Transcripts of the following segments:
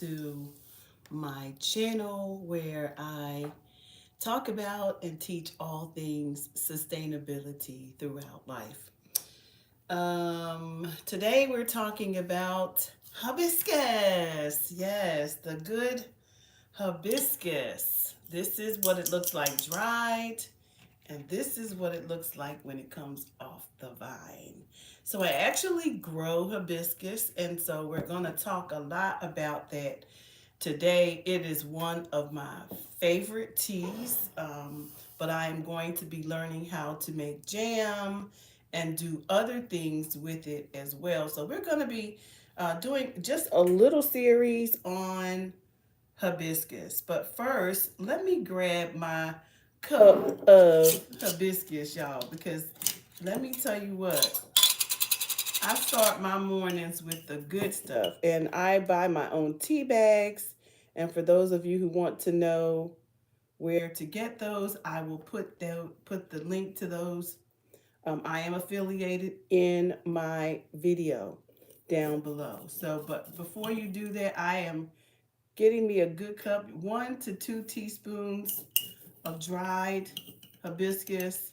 to my channel where I talk about and teach all things sustainability throughout life. Today we're talking about hibiscus. Yes, the good hibiscus. This is what it looks like dried, and this is what it looks like when it comes off the vine. So I actually grow hibiscus, and so we're going to talk a lot about that today. It is one of my favorite teas, but I am going to be learning how to make jam and do other things with it as well. So we're going to be doing just a little series on hibiscus. But first, let me grab my cup of hibiscus, y'all, because let me tell you what, I start my mornings with the good stuff, and I buy my own tea bags. And for those of you who want to know where to get those, I will put the link to those. I am affiliated in my video down below. So, but before you do that, I am getting me a good cup, 1 to 2 teaspoons of dried hibiscus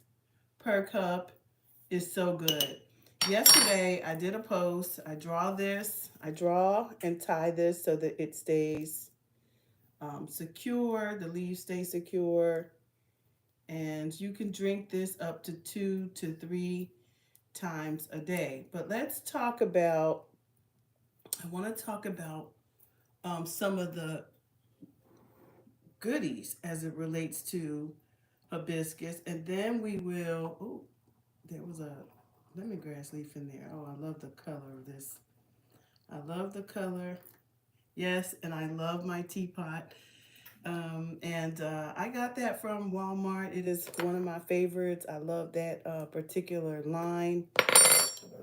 per cup is so good. Yesterday, I did a post. I draw and tie this so that it stays secure, the leaves stay secure, and you can drink this up to 2 to 3 times a day. But I want to talk about some of the goodies as it relates to hibiscus, and then we will. Oh, there was a lemongrass leaf in there. Oh, I love the color of this. I love the color. Yes, and I love my teapot. And I got that from Walmart. It is one of my favorites. I love that particular line.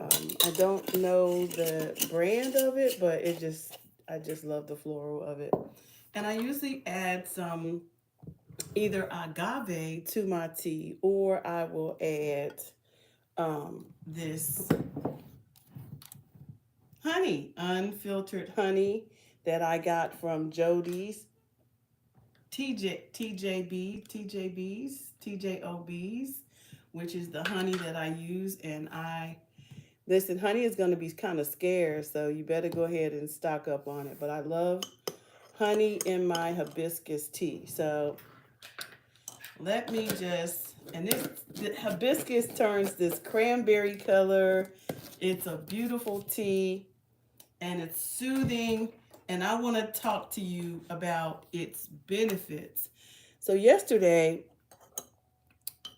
I don't know the brand of it, but I just love the floral of it. And I usually add some either agave to my tea, or I will add this honey, unfiltered honey that I got from Jody's TJOBs, which is the honey that I use. And listen, honey is going to be kind of scarce, so you better go ahead and stock up on it. But I love honey in my hibiscus tea. So let me just, and this the hibiscus turns this cranberry color. It's a beautiful tea and it's soothing. And I want to talk to you about its benefits. So, yesterday,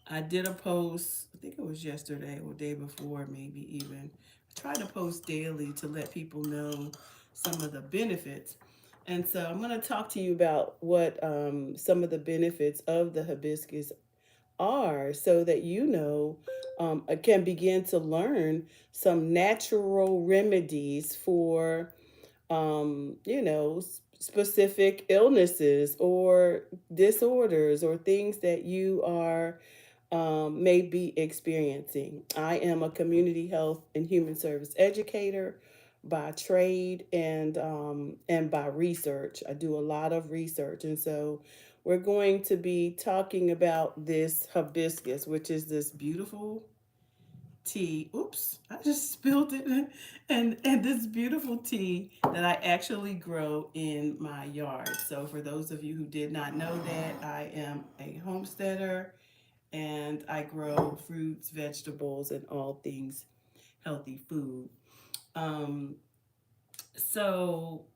I did a post, I think it was yesterday or day before, maybe even. I try to post daily to let people know some of the benefits. And so, I'm going to talk to you about what some of the benefits of the hibiscus are so that can begin to learn some natural remedies for specific illnesses or disorders or things that you are may be experiencing. I am a community health and human service educator by trade and by research. I do a lot of research, and so we're going to be talking about this hibiscus, which is this beautiful tea. Oops, I just spilled it. And this beautiful tea that I actually grow in my yard. So for those of you who did not know that, I am a homesteader and I grow fruits, vegetables, and all things healthy food. Um, so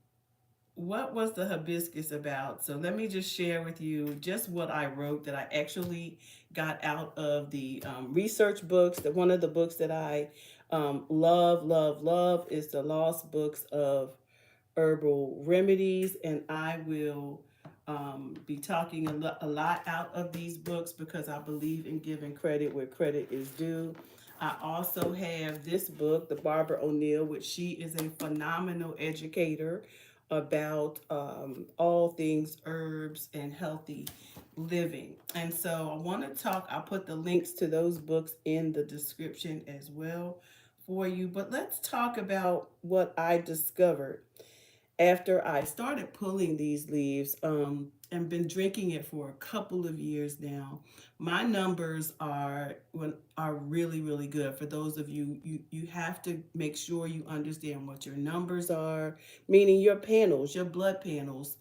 what was the hibiscus about? So let me just share with you just what I wrote that I actually got out of the research books. That one of the books that I love is the Lost Books of Herbal Remedies, and I will be talking a lot out of these books because I believe in giving credit where credit is due. I also have this book, the Barbara O'Neill, which she is a phenomenal educator about all things herbs and healthy living. And so I want to talk, I'll put the links to those books in the description as well for you. But let's talk about what I discovered. after I started pulling these leaves, and been drinking it for a couple of years now, my numbers are really really good. For those of you, you have to make sure you understand what your numbers are, meaning your panels, your blood panels,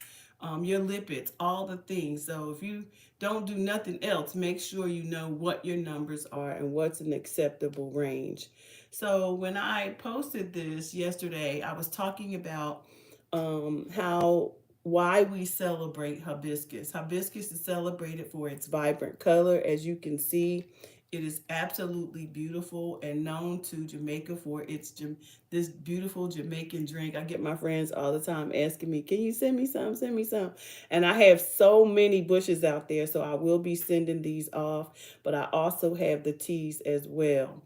your lipids, all the things. So if you don't do nothing else, make sure you know what your numbers are and what's an acceptable range. So when I posted this yesterday, I was talking about how why we celebrate hibiscus. Hibiscus is celebrated for its vibrant color. As you can see, it is absolutely beautiful and known to Jamaica for its this beautiful Jamaican drink. I get my friends all the time asking me, "Can you send me some? Send me some." And I have so many bushes out there, so I will be sending these off. But I also have the teas as well.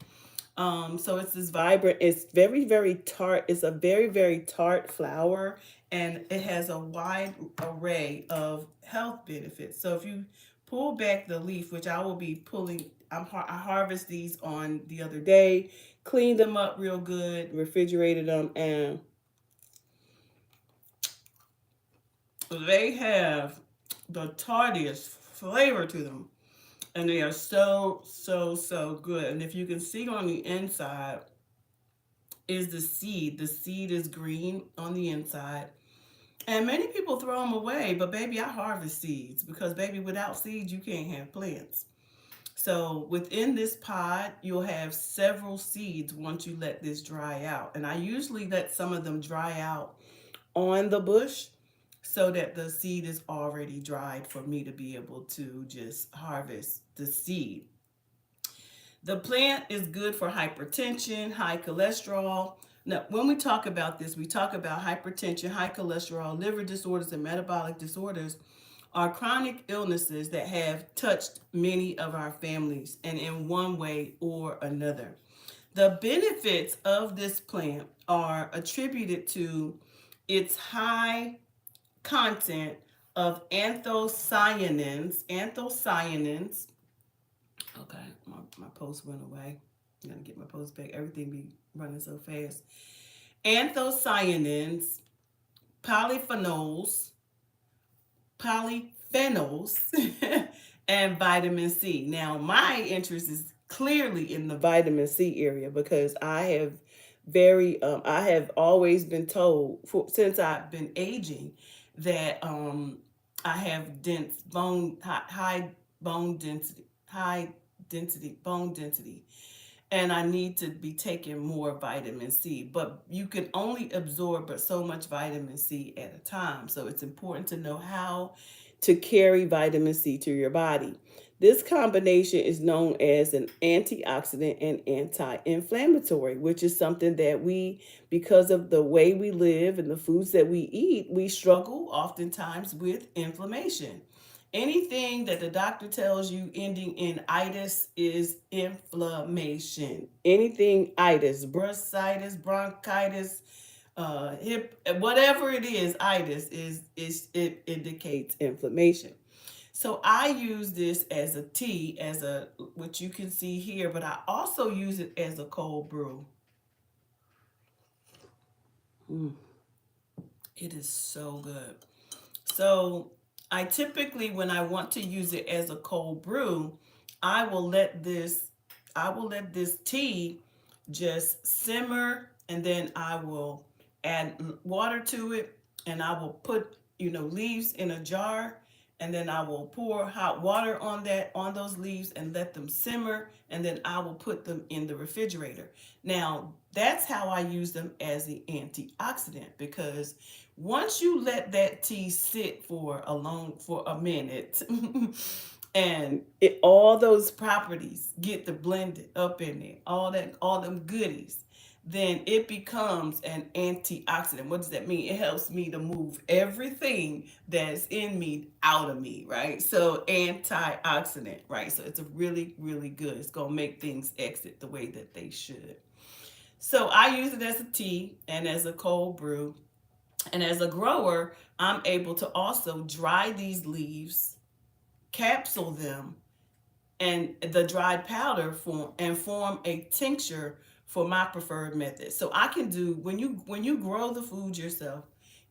So it's this vibrant, it's very, very tart. It's a very, very tart flower, and it has a wide array of health benefits. So if you pull back the leaf, which I will be pulling, I harvest these on the other day, cleaned them up real good, refrigerated them, and they have the tartiest flavor to them. And they are so, so, so good. And if you can see on the inside, is the seed. The seed is green on the inside. And many people throw them away, but baby, I harvest seeds because baby, without seeds, you can't have plants. So within this pod, you'll have several seeds once you let this dry out. And I usually let some of them dry out on the bush so that the seed is already dried for me to be able to just harvest the seed. The plant is good for hypertension, high cholesterol. Now, when we talk about this, we talk about hypertension, high cholesterol, liver disorders, and metabolic disorders are chronic illnesses that have touched many of our families and in one way or another. The benefits of this plant are attributed to its high content of anthocyanins. Okay, my post went away. I gotta get my post back. Everything be running so fast. Anthocyanins, polyphenols, polyphenols, and vitamin C. Now, my interest is clearly in the vitamin C area because I have always been told since I've been aging that I have dense bone, high bone density, high density bone density, and I need to be taking more vitamin C. But you can only absorb but so much vitamin C at a time. So it's important to know how to carry vitamin C to your body. This combination is known as an antioxidant and anti-inflammatory, which is something that because of the way we live and the foods that we eat, we struggle oftentimes with inflammation. Anything that the doctor tells you ending in itis is inflammation. Anything itis, bursitis, bronchitis, hip, whatever it is, itis is it indicates inflammation. So I use this as a tea, as a what you can see here, but I also use it as a cold brew. Mm, it is so good. So I typically, when I want to use it as a cold brew, I will let this I will let this tea just simmer, and then I will add water to it, and I will put leaves in a jar, and then I will pour hot water on those leaves and let them simmer, and then I will put them in the refrigerator. Now that's how I use them as the antioxidant, because once you let that tea sit for a minute and all those properties get the blended up in there, all them goodies, then it becomes an antioxidant. What does that mean? It helps me to move everything that's in me out of me, right? So antioxidant, right? So it's a really, really good. It's gonna make things exit the way that they should. So I use it as a tea and as a cold brew. And as a grower, I'm able to also dry these leaves, capsule them, and the dried powder form a tincture for my preferred method. So I can do when you grow the food yourself,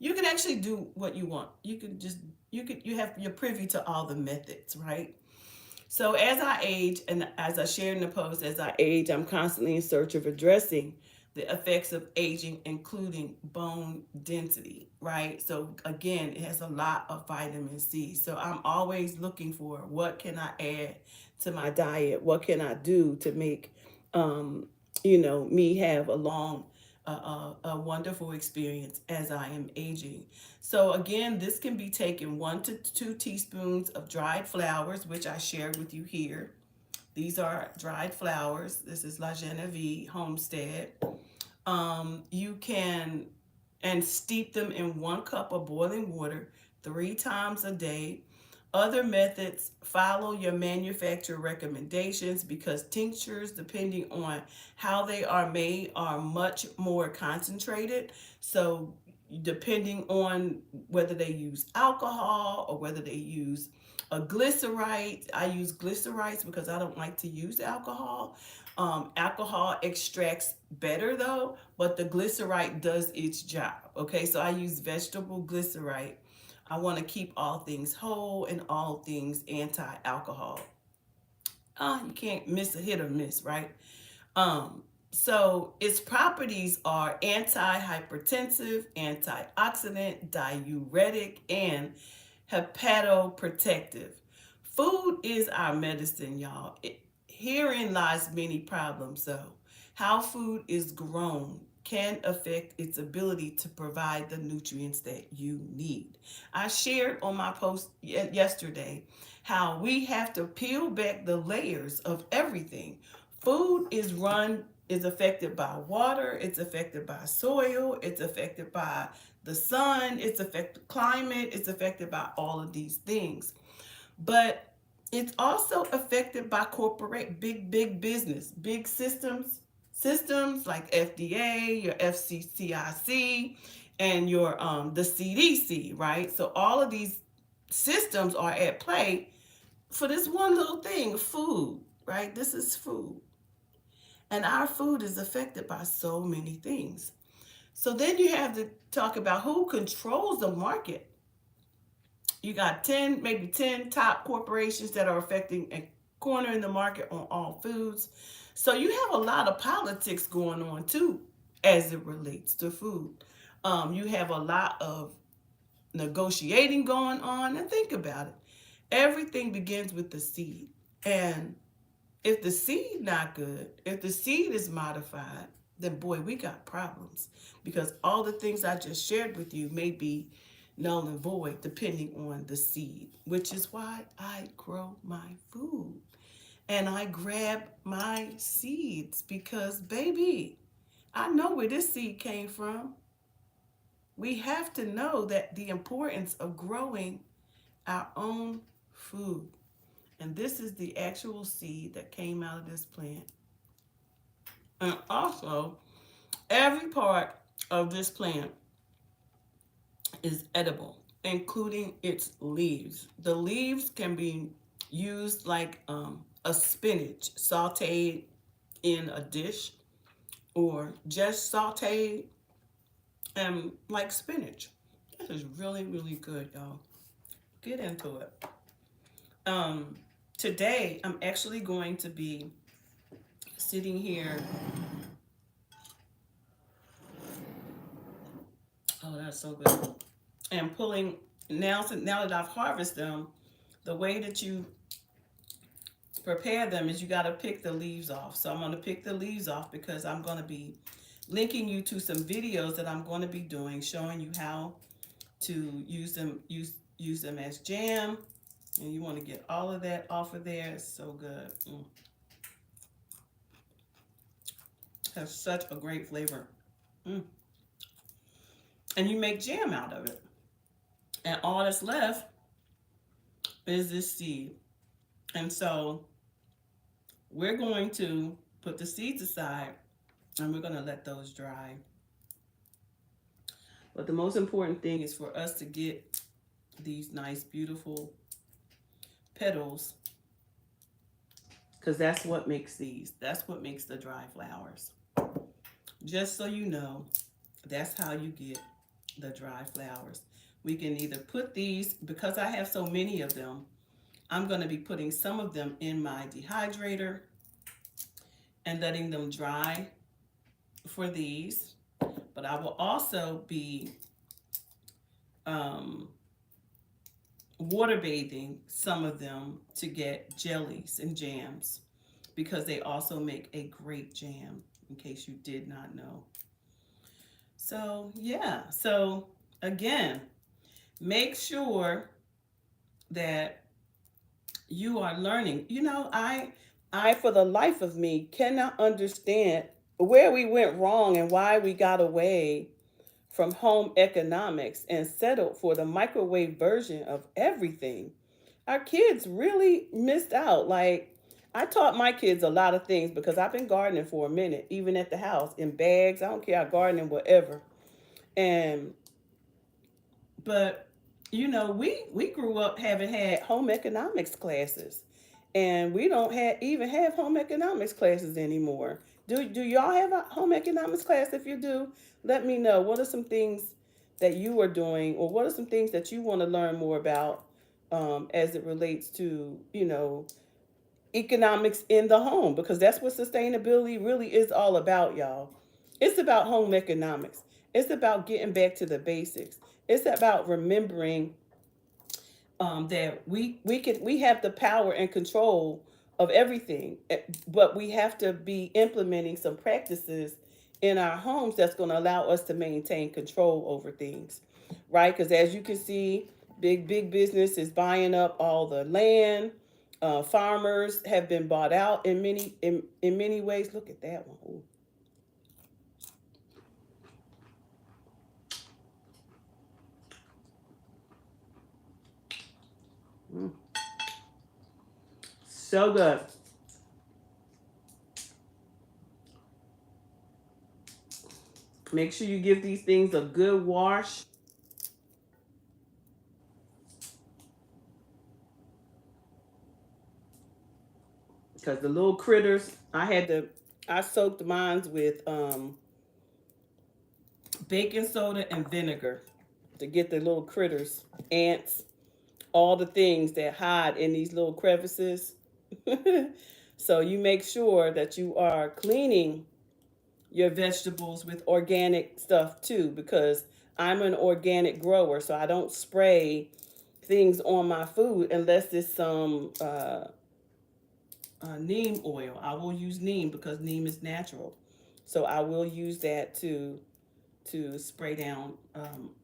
you can actually do what you want. You can just, you're privy to all the methods, right? So as I age, and as I shared in the post, as I age, I'm constantly in search of addressing the effects of aging, including bone density, right? So again, it has a lot of vitamin C. So I'm always looking for, what can I add to my diet? What can I do to make, me have a long, a wonderful experience as I am aging. So again, this can be taken 1 to 2 teaspoons of dried flowers, which I shared with you here. These are dried flowers. This is La Genevieve Homestead. You can and steep them in 1 cup of boiling water 3 times a day. Other methods, follow your manufacturer recommendations, because tinctures, depending on how they are made, are much more concentrated. So, depending on whether they use alcohol or whether they use a glycerite, I use glycerites because I don't like to use alcohol. Alcohol extracts better though, but the glycerite does its job. Okay, so I use vegetable glycerite. I want to keep all things whole and all things anti-alcohol. You can't miss a hit or miss, right? So its properties are anti-hypertensive, antioxidant, diuretic, and hepatoprotective. Food is our medicine, y'all. Herein lies many problems, though. How food is grown can affect its ability to provide the nutrients that you need. I shared on my post yesterday how we have to peel back the layers of everything. Food is affected by water, it's affected by soil, it's affected by the sun, it's affected climate, it's affected by all of these things. But it's also affected by corporate big business, big systems like FDA, your FCCIC, and your the CDC, right? So all of these systems are at play for this one little thing, food, right? This is food. And our food is affected by so many things. So then you have to talk about who controls the market. You got 10, maybe 10 top corporations that are affecting and cornering the market on all foods. So you have a lot of politics going on too as it relates to food. You have a lot of negotiating going on. And think about it. Everything begins with the seed. And if the seed not good, if the seed is modified, then boy, we got problems, because all the things I just shared with you may be null and void depending on the seed, which is why I grow my food and I grab my seeds, because baby, I know where this seed came from. We have to know that the importance of growing our own food. And this is the actual seed that came out of this plant. And also, every part of this plant is edible, including its leaves. The leaves can be used like a spinach, sauteed in a dish, or just sauteed and like spinach. This is really, really good, y'all. Get into it. Um, Today, I'm actually going to be sitting here. Oh, that's so good. And pulling, now that I've harvested them, the way that you prepare them is you got to pick the leaves off. So I'm going to pick the leaves off because I'm going to be linking you to some videos that I'm going to be doing, showing you how to use them as jam. And you want to get all of that off of there. It's so good. Has such a great flavor. Mm. And you make jam out of it. And all that's left is this seed. And so we're going to put the seeds aside and we're going to let those dry. But the most important thing is for us to get these nice, beautiful petals, because that's what makes these. That's what makes the dry flowers. Just so you know, that's how you get the dry flowers. We can either put these, because I have so many of them, I'm going to be putting some of them in my dehydrator and letting them dry for these. But I will also be um, water bathing some of them to get jellies and jams because they also make a great jam, in case you did not know. So, yeah. So, again, make sure that you are learning. I for the life of me cannot understand where we went wrong and why we got away from home economics and settled for the microwave version of everything. Our kids really missed out. Like, I taught my kids a lot of things because I've been gardening for a minute, even at the house in bags. I don't care, I garden in whatever. And but we grew up having had home economics classes, and we don't even have home economics classes anymore. Do y'all have a home economics class? If you do, let me know. What are some things that you are doing, or what are some things that you want to learn more about, as it relates to economics in the home, because that's what sustainability really is all about, y'all. It's about home economics. It's about getting back to the basics. It's about remembering that we have the power and control of everything, but we have to be implementing some practices in our homes that's going to allow us to maintain control over things, right? Because as you can see, big business is buying up all the land. Farmers have been bought out in many ways. Look at that one. Ooh. Mm, so good. Make sure you give these things a good wash, because the little critters, I soaked mines with baking soda and vinegar to get the little critters, ants, all the things that hide in these little crevices. So you make sure that you are cleaning your vegetables with organic stuff too, because I'm an organic grower, so I don't spray things on my food unless it's some neem oil. I will use neem because neem is natural, so I will use that to spray down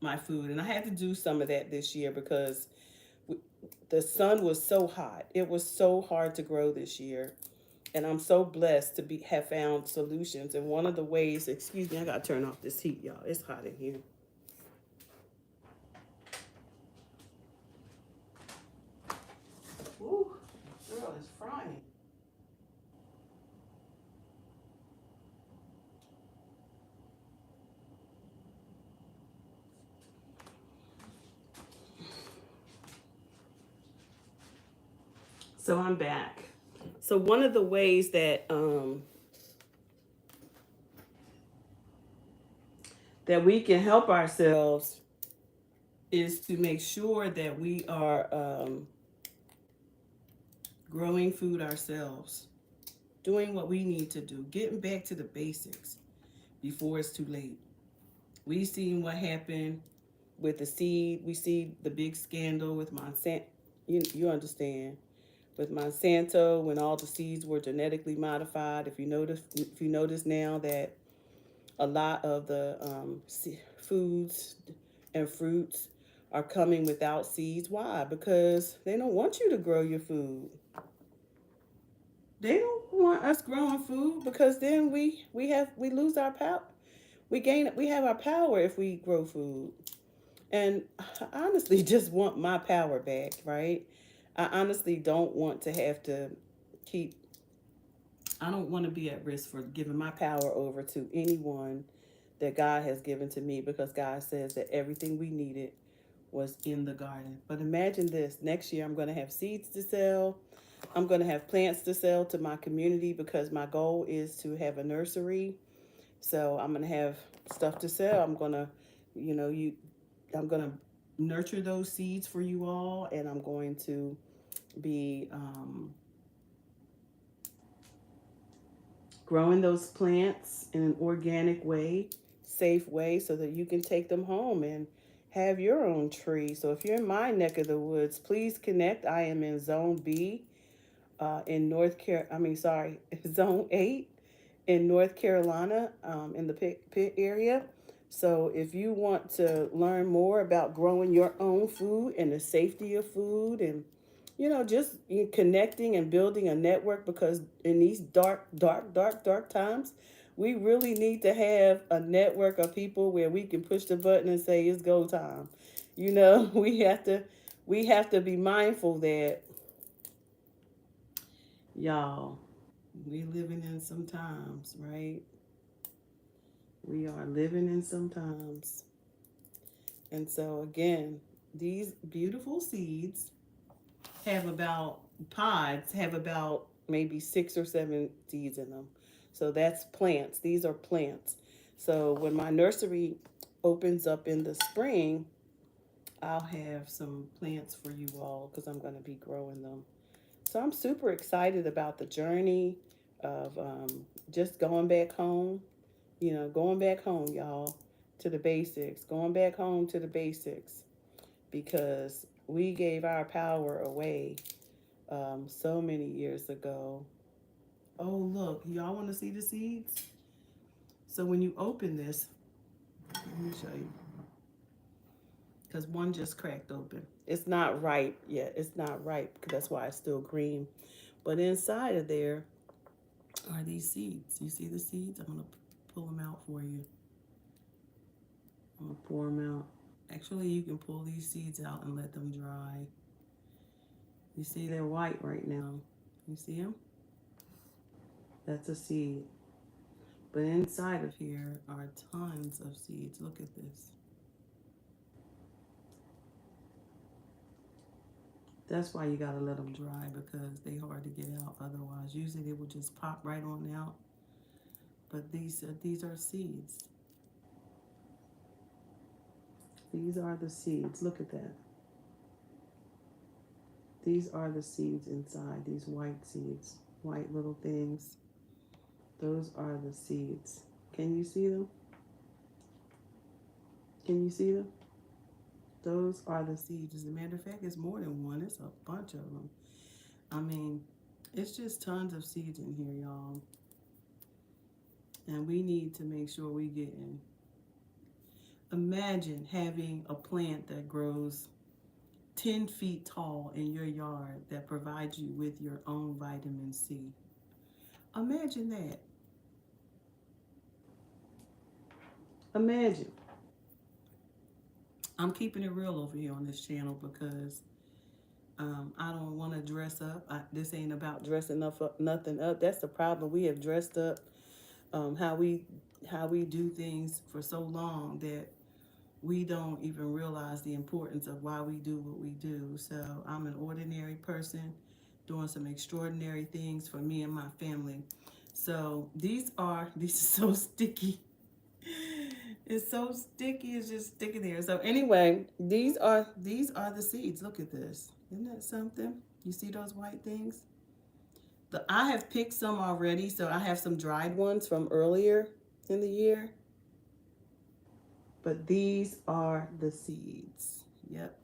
my food. And I had to do some of that this year because the sun was so hot. It was so hard to grow this year, and I'm so blessed to be have found solutions. And one of the ways, excuse me, I gotta turn off this heat, y'all. It's hot in here. Ooh, girl, it's frying. So I'm back. So one of the ways that we can help ourselves is to make sure that we are growing food ourselves, doing what we need to do, getting back to the basics before it's too late. We seen what happened with the seed. We see the big scandal with Monsanto. You understand, with Monsanto, when all the seeds were genetically modified. If you notice now that a lot of the foods and fruits are coming without seeds. Why? Because they don't want you to grow your food. They don't want us growing food, because then we lose our power. We have our power if we grow food. And I honestly just want my power back, right? I honestly don't want to have to keep I don't want to be at risk for giving my power over to anyone that God has given to me, because God says that everything we needed was in the garden. But imagine this, next year I'm going to have seeds to sell. I'm going to have plants to sell to my community, because my goal is to have a nursery. So I'm going to have stuff to sell. I'm going to you know, I'm going to nurture those seeds for you all, and I'm going to be growing those plants in an organic way, safe way, so that you can take them home and have your own tree. So if you're in my neck of the woods, please connect. I am in Zone B in Zone 8 in North Carolina, in the Pitt area. So if you want to learn more about growing your own food and the safety of food, and just connecting and building a network, because in these dark, dark, dark, dark times, we really need to have a network of people where we can push the button and say it's go time. We have to be mindful that, y'all, we living in some times, right? We are living in some times. And so again, these beautiful seeds pods have about maybe 6 or 7 seeds in them. So that's plants. These are plants. So when my nursery opens up in the spring, I'll have some plants for you all because I'm going to be growing them. So I'm super excited about the journey of just going back home, going back home, y'all, to the basics, going back home to the basics, because we gave our power away so many years ago. Oh, look, y'all want to see the seeds? So when you open this, let me show you, because one just cracked open. It's not ripe yet. It's not ripe because that's why it's still green. But inside of there are these seeds. You see the seeds? I'm going to pull them out for you. I'm going to pour them out. Actually, you can pull these seeds out and let them dry. You see they're white right now. You see them? That's a seed. But inside of here are tons of seeds. Look at this. That's why you gotta let them dry, because they hard to get out otherwise. Usually they will just pop right on out. But these are seeds. These are the seeds. Look at that. These are the seeds inside. These white seeds, white little things. Those are the seeds. Can you see them? Can you see them? Those are the seeds. As a matter of fact, it's more than one. It's a bunch of them. I mean, it's just tons of seeds in here, y'all. And we need to make sure we get in. Imagine having a plant that grows 10 feet tall in your yard that provides you with your own vitamin C. Imagine that. Imagine. I'm keeping it real over here on this channel because I don't want to dress up. This ain't about dressing up, nothing up. That's the problem. We have dressed up how we do things for so long that we don't even realize the importance of why we do what we do. So I'm an ordinary person doing some extraordinary things for me and my family. So these are so sticky. It's so sticky, it's just sticking there. So anyway, these are the seeds. Look at this. Isn't that something? You see those white things? I have picked some already, so I have some dried ones from earlier in the year. But these are the seeds. Yep.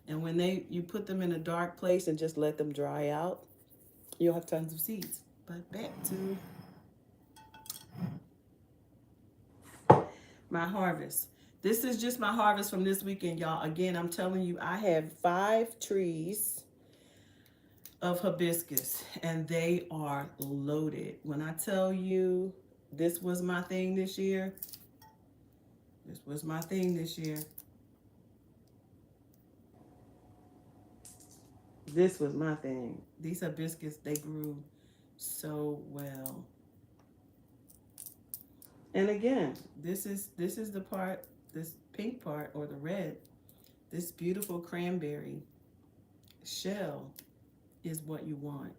And when you put them in a dark place and just let them dry out, you'll have tons of seeds. But back to my harvest. This is just my harvest from this weekend, y'all. Again, I'm telling you, I have 5 trees of hibiscus, and they are loaded. When I tell you this was my thing this year, this was my thing this year. This was my thing. These hibiscus, they grew so well. And again, this is the part, this pink part, or the red, this beautiful cranberry shell is what you want.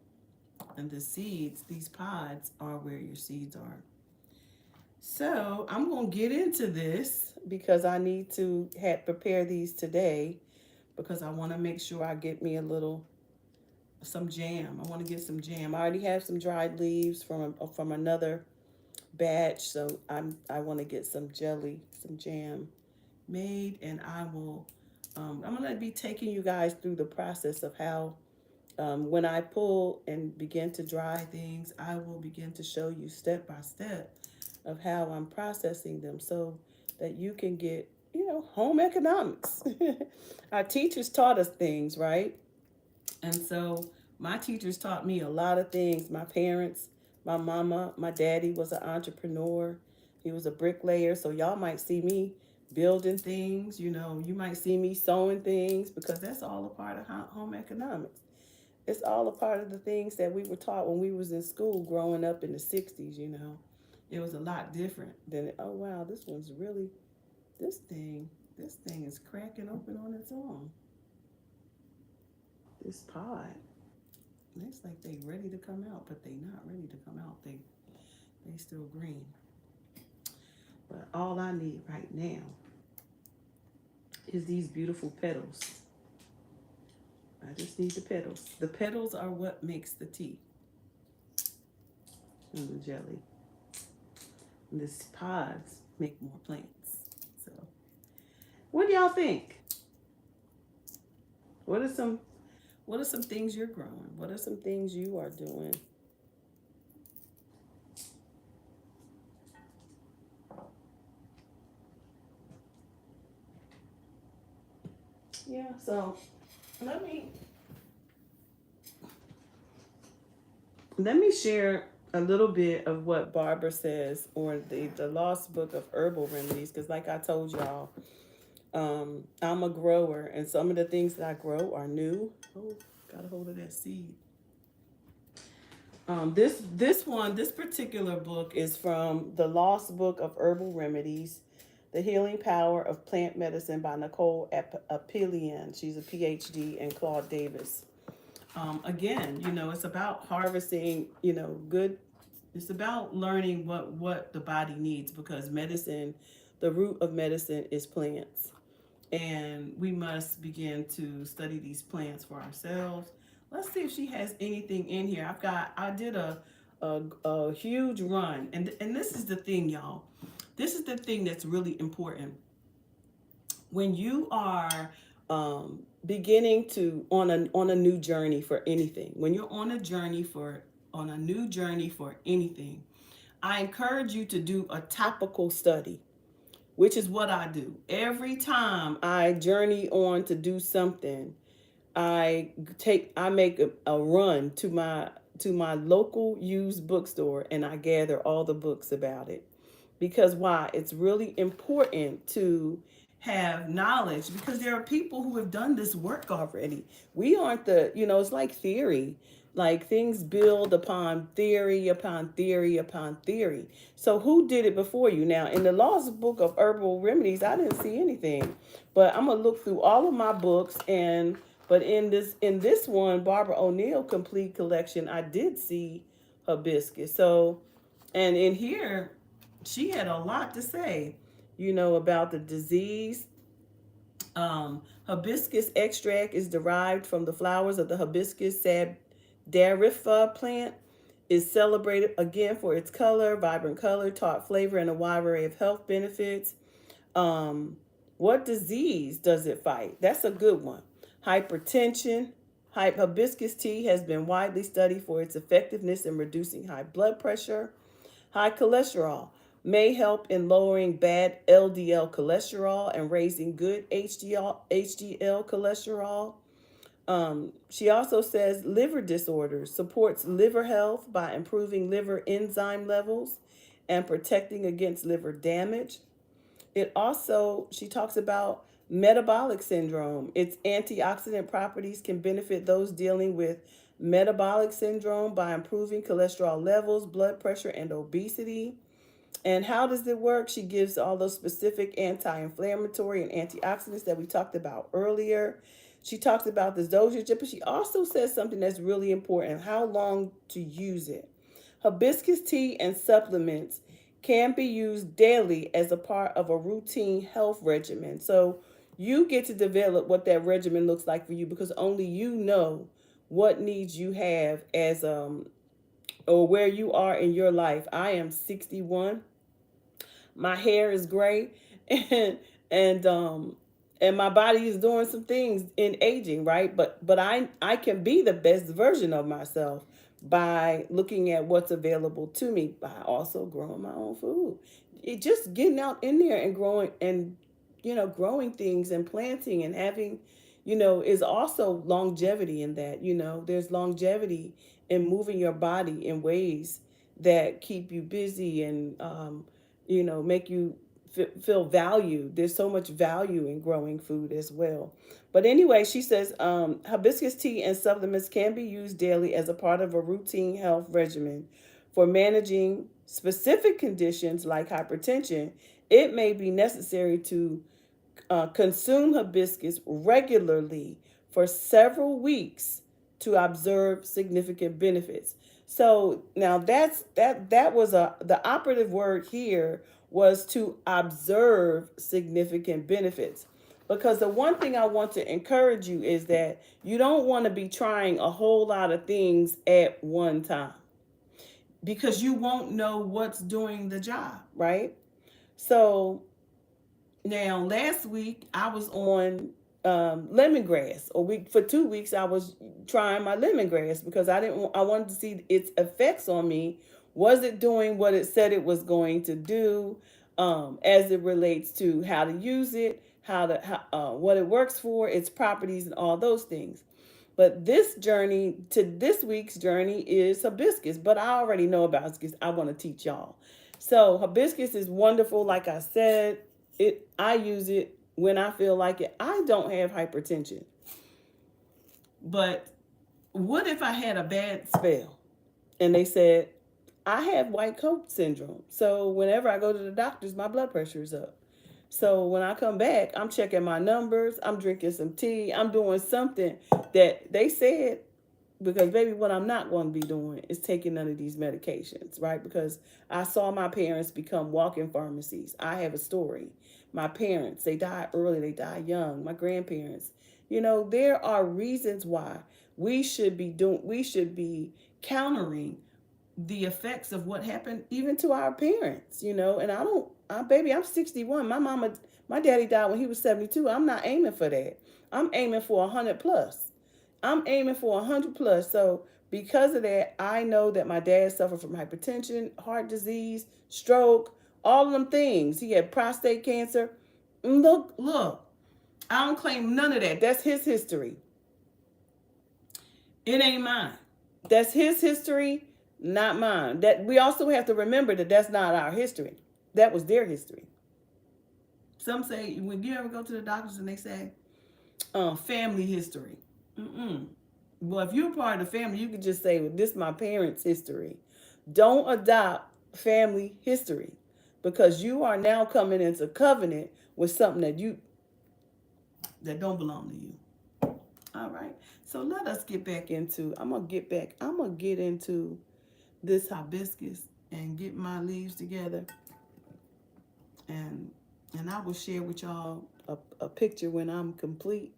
And the seeds, these pods, are where your seeds are. So I'm gonna get into this because I need to prepare these today because I want to make sure I get me a little some jam. I want to get some jam. I already have some dried leaves from another batch, so I want to get some jelly, some jam made, and I'm gonna be taking you guys through the process of how when I pull and begin to dry things, I will begin to show you step by step of how I'm processing them so that you can get, home economics. Our teachers taught us things, right? And so my teachers taught me a lot of things. My parents, my mama, my daddy was an entrepreneur. He was a bricklayer. So y'all might see me building things. You might see me sewing things because that's all a part of home economics. It's all a part of the things that we were taught when we was in school growing up in the 60s. It was a lot different than, oh wow, this thing, this thing is cracking open on its own. This pod. Looks like they ready to come out, but they not ready to come out. They still green. But all I need right now is these beautiful petals. I just need the petals. The petals are what makes the tea and the jelly. And these pods make more plants. So, what do y'all think? What are some What are some things you're growing? What are some things you are doing? Yeah, so let me let me share a little bit of what Barbara says on the Lost Book of Herbal Remedies, because like I told y'all, I'm a grower, and some of the things that I grow are new. Oh, got a hold of that seed. This particular book is from the Lost Book of Herbal Remedies, The Healing Power of Plant Medicine by Nicole Apelian. She's a PhD, and Claude Davis. Again, it's about harvesting, good. It's about learning what the body needs, because medicine, the root of medicine is plants, and we must begin to study these plants for ourselves. Let's see if she has anything in here. I did a huge run, and this is the thing, y'all. This is the thing that's really important when you are beginning to on a new journey for anything. When you're on a new journey for anything, I encourage you to do a topical study, which is what I do. Every time I journey on to do something, I make a run to my local used bookstore, and I gather all the books about it. Because why? It's really important to have knowledge, because there are people who have done this work already. We aren't it's like theory. Like, things build upon theory, upon theory, upon theory. So who did it before you? Now, in the Lost Book of Herbal Remedies, I didn't see anything. But I'm gonna look through all of my books, and but in this one, Barbara O'Neill Complete Collection, I did see hibiscus. So, and in here, she had a lot to say, about the disease. Hibiscus extract is derived from the flowers of the hibiscus sabdarifa plant. Is celebrated again for its vibrant color, tart flavor, and a wide array of health benefits. Um, what disease does it fight? That's a good one. Hypertension. Hibiscus tea has been widely studied for its effectiveness in reducing high blood pressure. High cholesterol may help in lowering bad LDL cholesterol and raising good HDL cholesterol. She also says liver disorders supports liver health by improving liver enzyme levels and protecting against liver damage. She talks about metabolic syndrome. Its antioxidant properties can benefit those dealing with metabolic syndrome by improving cholesterol levels, blood pressure, and obesity. And how does it work? She gives all those specific anti-inflammatory and antioxidants that we talked about earlier. She talks about the dosage, but she also says something that's really important: how long to use it. Hibiscus tea and supplements can be used daily as a part of a routine health regimen. So you get to develop what that regimen looks like for you, because only you know what needs you have as or where you are in your life. I am 61. My hair is gray, and and um and my body is doing some things in aging, right? But I can be the best version of myself by looking at what's available to me, by also growing my own food. It just getting out in there and growing, and growing things and planting and having, is also longevity in that. There's longevity in moving your body in ways that keep you busy and make you feel valued. There's so much value in growing food as well. But anyway, she says hibiscus tea and supplements can be used daily as a part of a routine health regimen for managing specific conditions like hypertension. It may be necessary to consume hibiscus regularly for several weeks to observe significant benefits. So now that was the operative word here was to observe significant benefits. Because the one thing I want to encourage you is that you don't want to be trying a whole lot of things at one time, because you won't know what's doing the job, right? So now, last week I was on lemongrass. A week for 2 weeks I was trying my lemongrass because I wanted to see its effects on me. Was it doing what it said it was going to do, as it relates to how to use it, what it works for, its properties, and all those things. But this week's journey is hibiscus. But I already know about hibiscus. I want to teach y'all. So hibiscus is wonderful. Like I said, I use it when I feel like it. I don't have hypertension. But what if I had a bad spell and they said I have white coat syndrome? So whenever I go to the doctors, my blood pressure is up. So when I come back, I'm checking my numbers, I'm drinking some tea, I'm doing something that they said, because baby, what I'm not going to be doing is taking none of these medications, right? Because I saw my parents become walking pharmacies. I have a story. My parents, they died early, they died young. My grandparents, there are reasons why we should be countering the effects of what happened even to our parents, and baby, I'm 61. My daddy died when he was 72. I'm not aiming for that. I'm aiming for 100 plus. I'm aiming for 100 plus. So because of that, I know that my dad suffered from hypertension, heart disease, stroke, all of them things. He had prostate cancer. Look, I don't claim none of that. That's his history. It ain't mine. That's his history, not mine. That we also have to remember that that's not our history. That was their history. Some say, when you ever go to the doctors and they say, family history. Well, if you're part of the family, you can just say, well, this is my parents' history. Don't adopt family history, because you are now coming into covenant with something that don't belong to you. All right. So let us get back into, I'm going to get into this hibiscus and get my leaves together. And I will share with y'all a picture when I'm complete.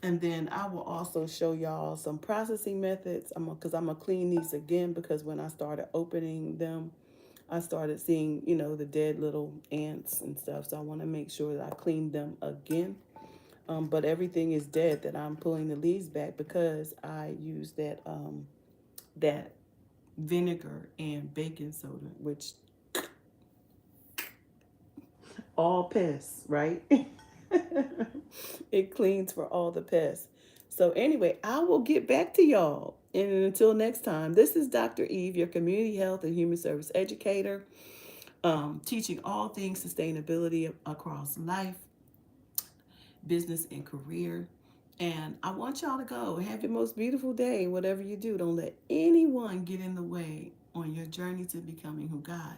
And then I will also show y'all some processing methods. Because I'm going to clean these again, because when I started opening them, I started seeing, the dead little ants and stuff. So I want to make sure that I clean them again. But everything is dead that I'm pulling the leaves back, because I use that vinegar and baking soda, which all pests, right? It cleans for all the pests. So anyway, I will get back to y'all. And until next time, this is Dr. Eve, your community health and human service educator, teaching all things sustainability across life, business, and career. And I want y'all to go have your most beautiful day. Whatever you do, don't let anyone get in the way on your journey to becoming who God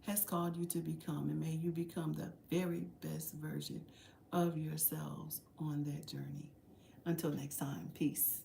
has called you to become. And may you become the very best version of yourselves on that journey. Until next time, peace.